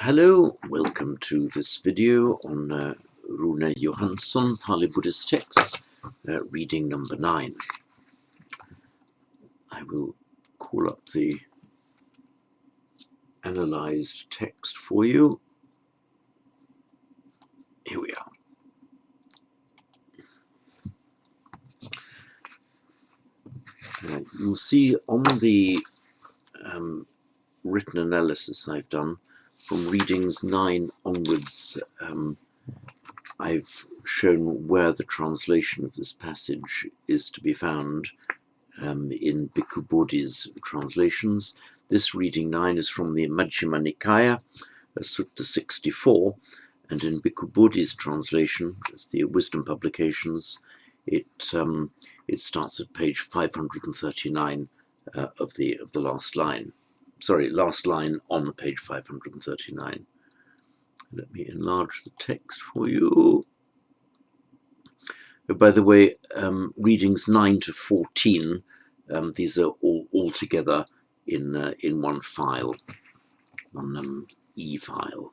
Hello, welcome to this video on Rune Johansson, Pali Buddhist texts, reading number 9. I will call up the analysed text for you. Here we are. You'll see on the written analysis I've done from readings 9 onwards, I've shown where the translation of this passage is to be found in Bhikkhu Bodhi's translations. This reading 9 is from the Majjhima Nikaya, Sutta 64, and in Bhikkhu Bodhi's translation, as the Wisdom Publications, it starts at page 539 of the last line. Sorry, last line on page 539. Let me enlarge the text for you. By the way, readings 9 to 14, these are all together in one file, one e-file.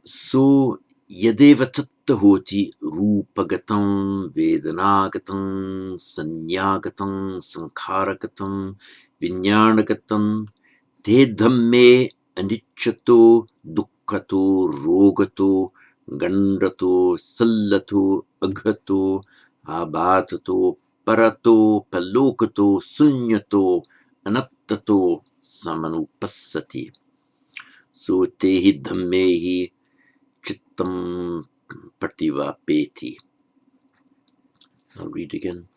So yadeva tatta hoti rupagatam vedanagatam sanyagatam sankaragatam vinyarnagatam te dhamme aniccato dukkhato rogato gandato sallato aghato abhatato parato palokato sunyato anattato samanupassati. So tehi dhammehi chittam prativapeti. I'll read again.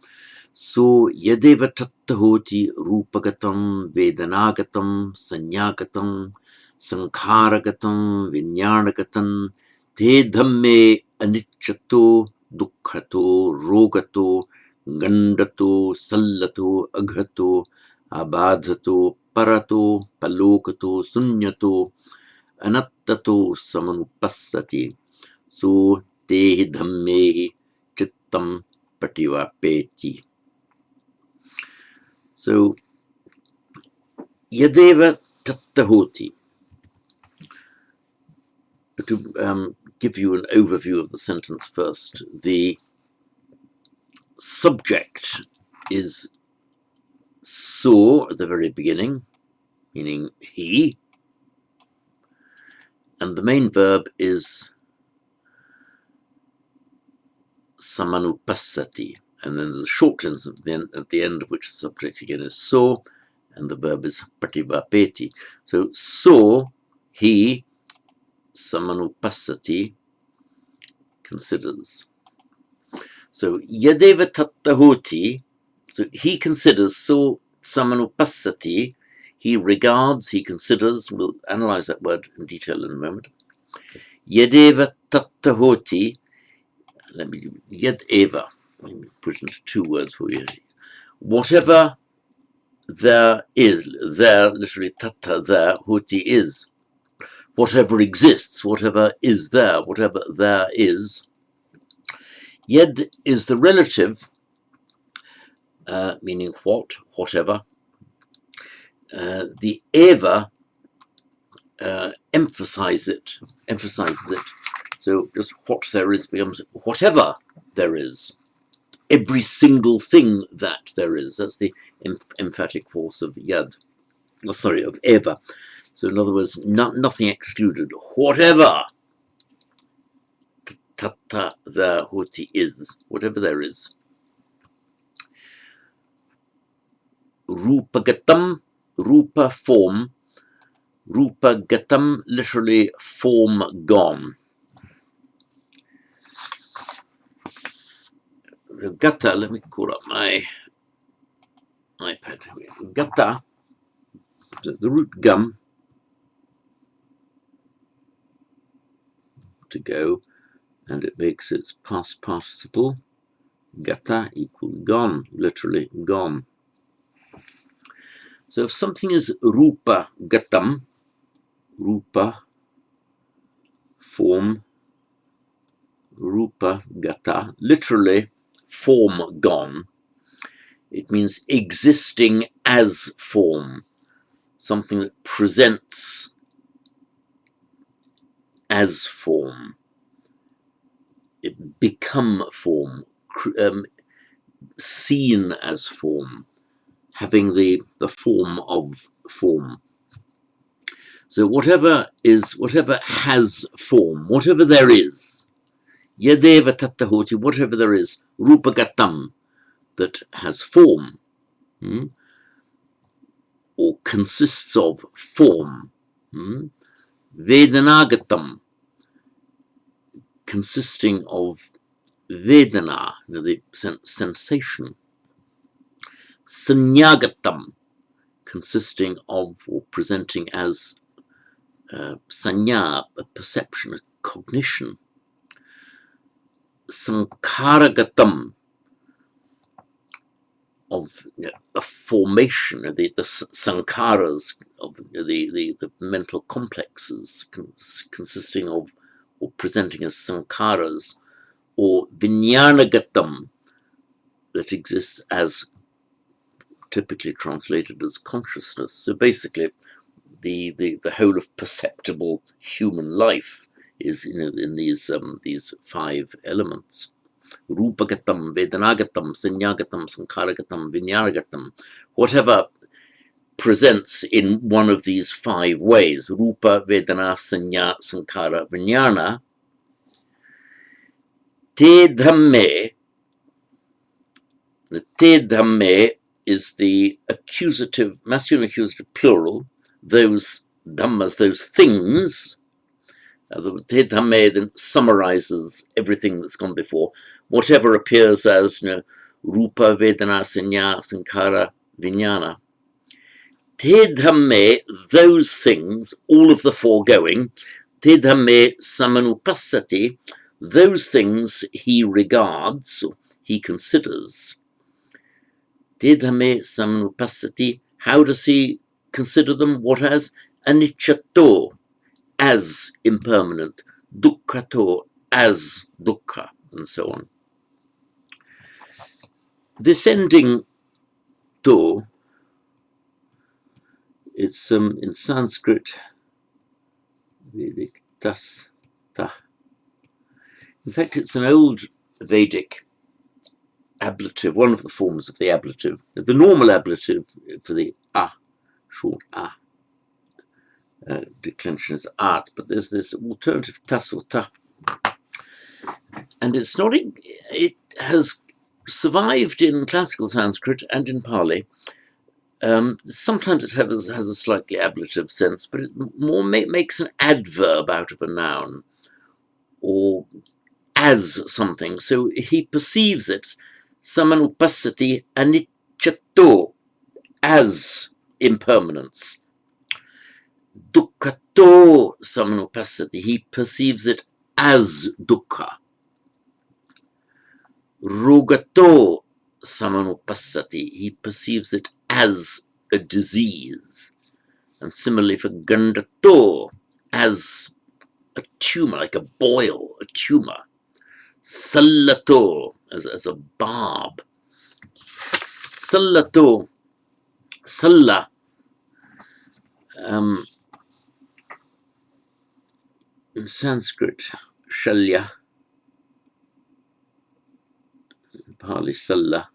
So yadeva tatta hoti rupagatam vedanagatam sanyagatam sankaragatam vinyarnagatam te dhamme aniccato dukkhato rogato gandato sallato aghato abadhato parato palokato sunyato anattato samanupassati. So tehi dhammehi chittam prativapeti. So yadeva tatta hoti. To give you an overview of the sentence first, the subject is so at the very beginning, meaning he, and the main verb is samanupassati, and then there's a short sentence at the end of which the subject again is so, and the verb is prativapeti. So he, samanupassati, considers. So yadeva tatta hoti, so he considers, so samanupassati, he regards, he considers. We'll analyze that word in detail in a moment. Yadeva tatta hoti, yadeva, let me put it into two words for you. Whatever there is, there, literally tatta, there, hoti is. Whatever exists, whatever is there, whatever there is. Yed is the relative, meaning what, whatever. The eva emphasizes it. So just what there is becomes whatever there is. Every single thing that there is. That's the emphatic force of yad. Oh, sorry, of eva. So in other words, nothing excluded. Whatever tatta there hoti is, whatever there is. Rupagatam, rupa form. Rupagatam, literally form gone. Gata, let me call up my iPad. Gata, the root gum, to go, and it makes its past participle. Gata equal gone, literally gone. So if something is rupa gatam, rupa form, rupa gata, literally form gone, It means existing as form, something that presents as form, it become form, seen as form, having the form of form. So whatever has form, whatever there is, yadeva tattahoti, whatever there is, rupagatam, that has form, or consists of form, vedanagatam, consisting of vedana, the sensation, sanyagatam, consisting of or presenting as sanya, a perception, a cognition, sankaragatam, of a formation, the sankaras, of the mental complexes consisting of or presenting as sankaras, or vinyanagatam, that exists as typically translated as consciousness. So basically, the whole of perceptible human life is in these 5 elements. Rupagatam, Vedanagatam, Sanyagatam, Sankaragatam, Vinyaragatam, whatever presents in one of these 5 ways, Rupa, Vedana, Sanya, Sankara, Vinyana, Te Dhamme, the Te Dhamme is the accusative, masculine accusative plural, those dhammas, those things. The Te Dhamme then summarizes everything that's gone before. Whatever appears as Rupa, Vedana, Sanya, Sankara, Vijnana. Te Dhamme, those things, all of the foregoing, Te Dhamme Samanupassati, those things he regards, he considers. Te Dhamme Samanupassati, how does he consider them? What as? Aniccato, as impermanent, dukkhato, as dukkha, and so on. This ending to, it's in Sanskrit, Vedic, tas, ta. In fact, it's an old Vedic ablative, one of the forms of the ablative. The normal ablative for the a, short a, declension is art, but there's this alternative tas or ta. And it's not, it has survived in classical Sanskrit and in Pali. Sometimes it has a slightly ablative sense, but it more makes an adverb out of a noun, or as something. So he perceives it, samanupassati aniccato, as impermanence. Dukkhato samanupassati, he perceives it as dukkha. Rogato samanupassati, he perceives it as a disease. And similarly for gandato, as a tumor, like a boil, a tumor. Sallato, as a barb. Sallato, salla, in Sanskrit, shalya, Pali salla.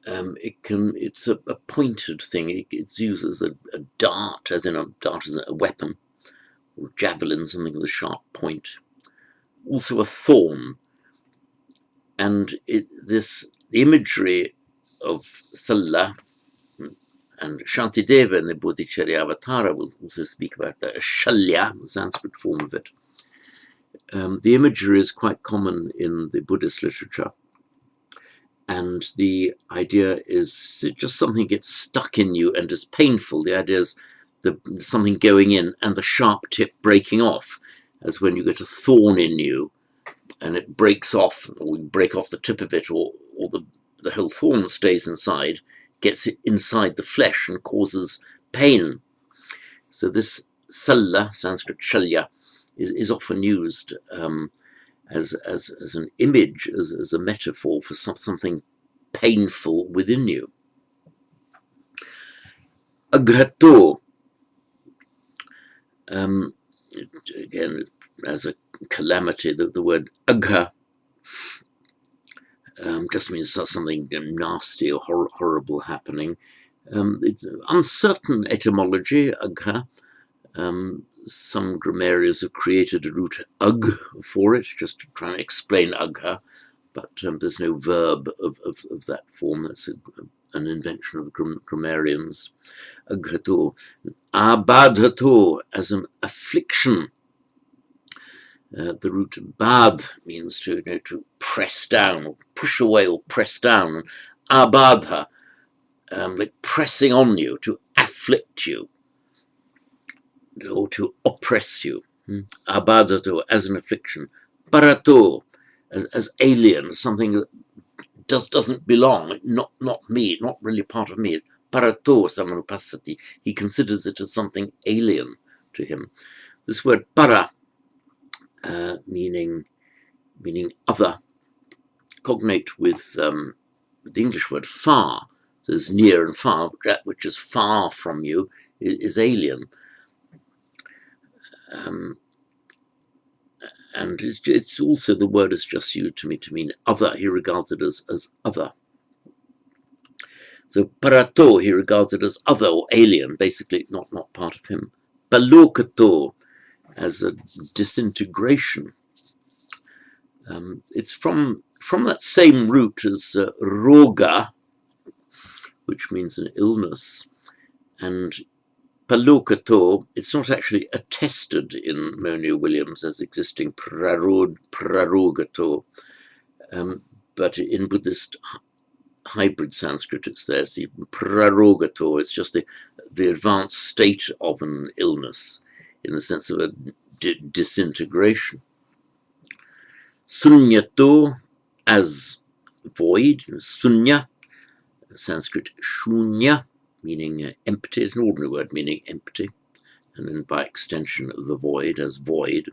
It's a pointed thing. It's used as a dart, as in a dart as a weapon, or javelin, something with a sharp point. Also a thorn. And the imagery of Salla, and Shantideva in the Bodhicharya Avatara will also speak about that, Shalya, the Sanskrit form of it. The imagery is quite common in the Buddhist literature. And the idea is just something gets stuck in you and is painful. The idea is something going in and the sharp tip breaking off, as when you get a thorn in you and it breaks off, or you break off the tip of it, or the whole thorn stays inside, gets it inside the flesh and causes pain. So this salla, Sanskrit shalya, is often used. as an image, as a metaphor for something painful within you. Aghrato, again, as a calamity, the word agha just means something nasty or horrible happening. It's uncertain etymology, agha. Some grammarians have created a root ug for it, just to try and explain agha, but there's no verb of that form. That's an invention of grammarians. Aghrato. Abadhato, as an affliction. The root bad means to press down, or push away, or press down. Abadha, like pressing on you, to afflict you, or to oppress you. Abadato, as an affliction. Parato, as alien, something that doesn't belong, not me, not really part of me. Parato samanupasati, he considers it as something alien to him. This word para, meaning other, cognate with the English word far. So there's near and far, that which is far from you is alien. And it's also, the word is just used to mean other. He regards it as other. So parato, he regards it as other or alien, basically not part of him. Palokato, as a disintegration. It's from that same root as roga, which means an illness, and palokato, it's not actually attested in Monia Williams as existing prarogato, but in Buddhist hybrid Sanskrit it's there. See, prarogato, it's just the advanced state of an illness in the sense of a disintegration. Sunyato, as void. Sunya, Sanskrit shunya, meaning empty. It's an ordinary word meaning empty, and then by extension the void, as void.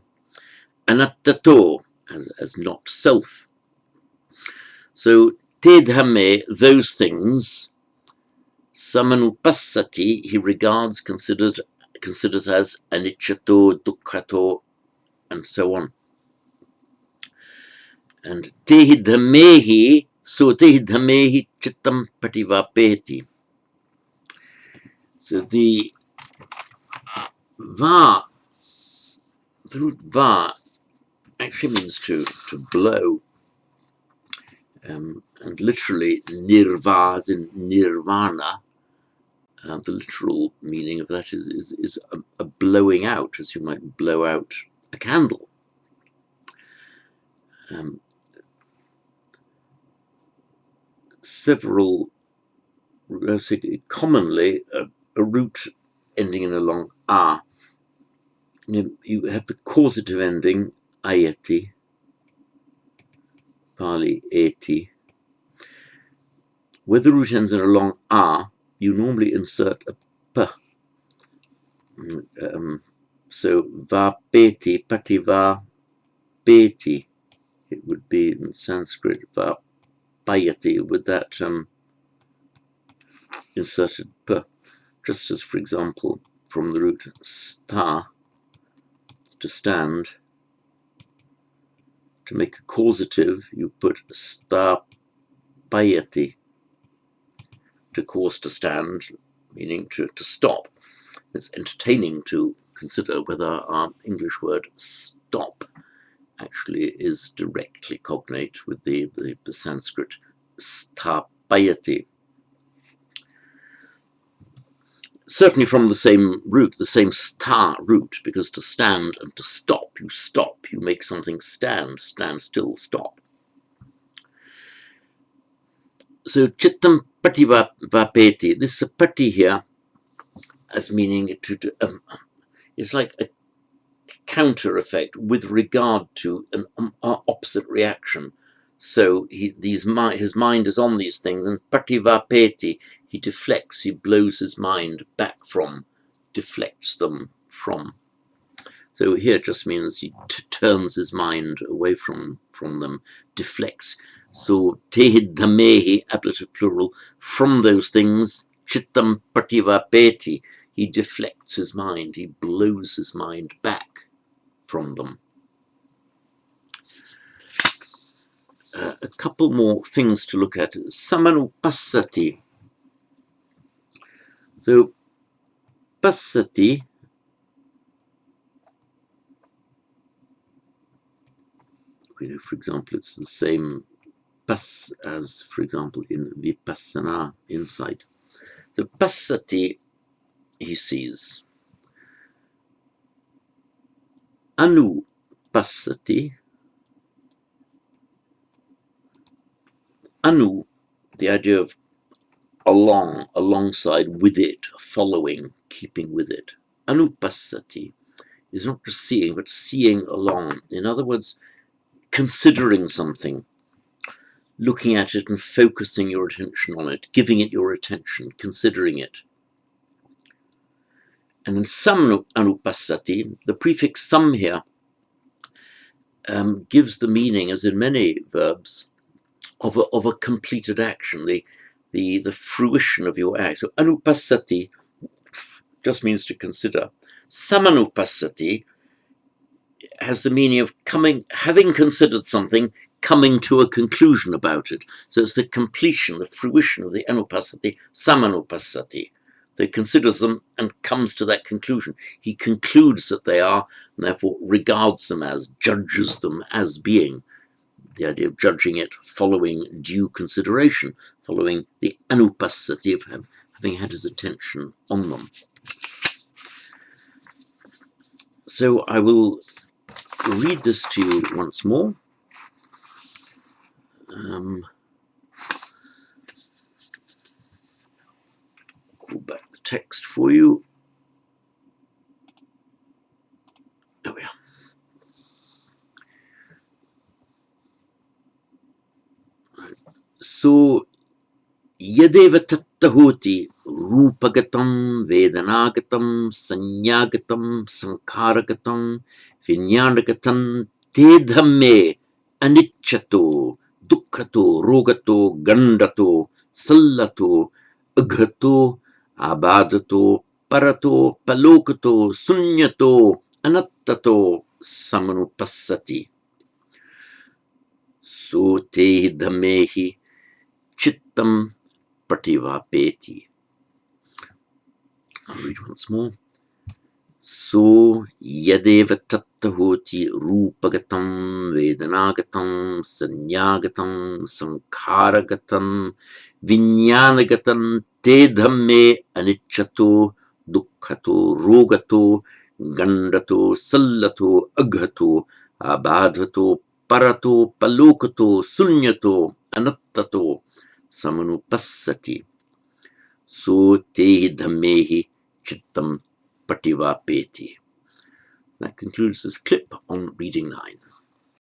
Anattato, as not self. So tedhame, those things. Samanupasati, he regards, considers as aniccato, dukkhato, and so on. And tehidhamehi, so tehidhamehi chittam pativapeti. So the va, the root va, actually means to blow. And literally nirva, as in nirvana, the literal meaning of that is a blowing out, as you might blow out a candle. Commonly a root ending in a long a. You have the causative ending ayati, Pali eti. Where the root ends in a long a, you normally insert a p. So vapeti, pativa peti, it would be in Sanskrit vapayati with that inserted p, just as, for example, from the root sta, to stand. To make a causative, you put stapayati, to cause to stand, meaning to stop. It's entertaining to consider whether our English word stop actually is directly cognate with the Sanskrit stapayati. Certainly from the same root, the same sta root, because to stand and to stop, you make something stand still, stop. So chittam pativapeti, this pati here, as meaning it's like a counter effect with regard to an opposite reaction. So his mind is on these things, and pativapeti, he deflects, he blows his mind back from, deflects them from. So here it just means he turns his mind away from them, deflects. So te dhamehi, ablative plural, from those things, chittam prativapeti, he deflects his mind, he blows his mind back from them. A couple more things to look at. Samanupassati. So, passati, for example, it's the same pas as, for example, in vipassana, insight. So, passati, he sees. Anupassati. Anu, the idea of along, alongside, with it, following, keeping with it. Anupassati is not just seeing, but seeing along. In other words, considering something, looking at it and focusing your attention on it, giving it your attention, considering it. And in sam anupassati, the prefix sam here gives the meaning, as in many verbs, of a completed action, the fruition of your act. So anupassati just means to consider. Samanupassati has the meaning of having considered something, coming to a conclusion about it. So it's the completion, the fruition of the anupassati, samanupassati. They considers them and comes to that conclusion. He concludes that they are, and therefore regards them as, judges them as being. The idea of judging it following due consideration, following the anupassati of having had his attention on them. So I will read this to you once more. Call back the text for you. There we are. So yadeva tattahoti rupagatam vedanagatam sanyagatam sankaragatam vinyanagatam te dhamme anicchato dukkhato rogato gandato sallato aghato abadato parato palokato sunyato anattato samanupassati. So te dhammehi chittam prativapeti. I'll read once more. So yadeva tattahoti rupagatam vedanagatam sanyagatam sankaragatam vinyanagatam te dhamme anicchato dukkhato rogato gandato sallato aghato abadhato parato palokato sunyato anattato samanupassati. So te dhammehi chittam prativapeti. That concludes this clip on reading 9.